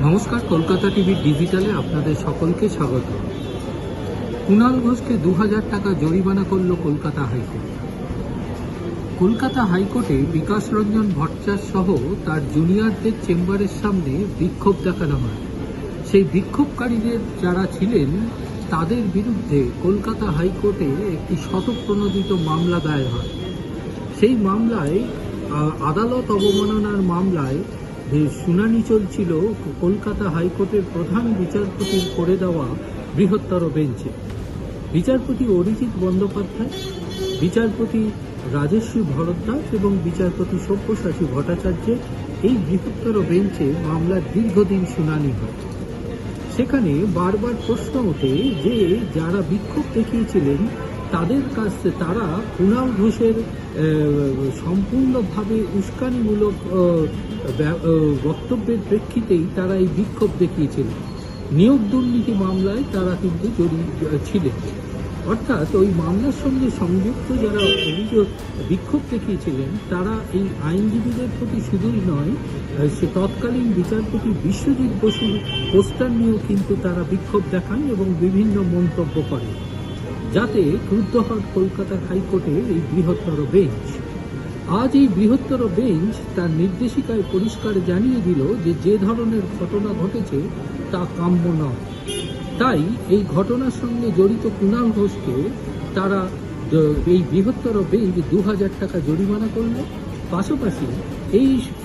নমস্কার, কলকাতা টিভি ডিজিটালে আপনাদের সকলকে স্বাগত। কুণাল ঘোষকে 2000 টাকা জরিমানা করল কলকাতা হাইকোর্ট। কলকাতা হাইকোর্টে বিকাশ রঞ্জন ভট্টাচার্য সহ তার জুনিয়রদের চেম্বারের সামনে বিক্ষোভ দেখানো হয়। সেই বিক্ষোভকারীদের যারা ছিলেন তাদের বিরুদ্ধে কলকাতা হাইকোর্টে একটি স্বতঃপ্রণোদিত মামলা দায়ের হয়। সেই মামলায় আদালত অবমাননার মামলায় শুনানি চলছিল কলকাতা হাইকোর্টের প্রধান বিচারপতির করে দেওয়া বৃহত্তর বেঞ্চে। বিচারপতি অরিজিৎ বন্দ্যোপাধ্যায়, বিচারপতি রাজশ্রী ভরদ্বাজ এবং বিচারপতি সব্যসাচী ভট্টাচার্যের এই বৃহত্তর বেঞ্চে মামলার দীর্ঘদিন শুনানি হয়। সেখানে বারবার প্রশ্ন ওঠে যে যারা বিক্ষোভ দেখিয়েছিলেন তাদের কাছে তারা কুণাল ঘোষের সম্পূর্ণভাবে উস্কানিমূলক বক্তব্যের প্রেক্ষিতেই তারা এই বিক্ষোভ দেখিয়েছিলেন। নিয়োগ দুর্নীতি মামলায় তারা কিন্তু জড়িত ছিলেন, অর্থাৎ ওই মামলার সঙ্গে সংযুক্ত যারা অভিযোগ বিক্ষোভ দেখিয়েছিলেন তারা এই আইনজীবীদের প্রতি শুধুই নয়, সে তৎকালীন বিচারপতি বিশ্বজিৎ বসুর পোস্টার নিয়েও কিন্তু তারা বিক্ষোভ দেখান এবং বিভিন্ন মন্তব্য করেন, যাতে ক্রুদ্ধ হয় কলকাতা হাইকোর্টের এই বৃহত্তর বেঞ্চ। আজ এই বৃহত্তর বেঞ্চ তার নির্দেশিকায় পরিষ্কার জানিয়ে দিল যে ধরনের ঘটনা ঘটেছে তা কাম্য নয়। তাই এই ঘটনার সঙ্গে জড়িত কুণাল ঘোষকে তারা এই বৃহত্তর বেঞ্চ 2000 টাকা জরিমানা করল। পাশাপাশি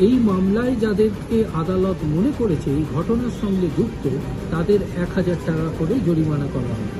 এই মামলায় যাদেরকে আদালত মনে করেছে এই ঘটনার সঙ্গে যুক্ত তাদের 1000 টাকা করে জরিমানা করা হয়।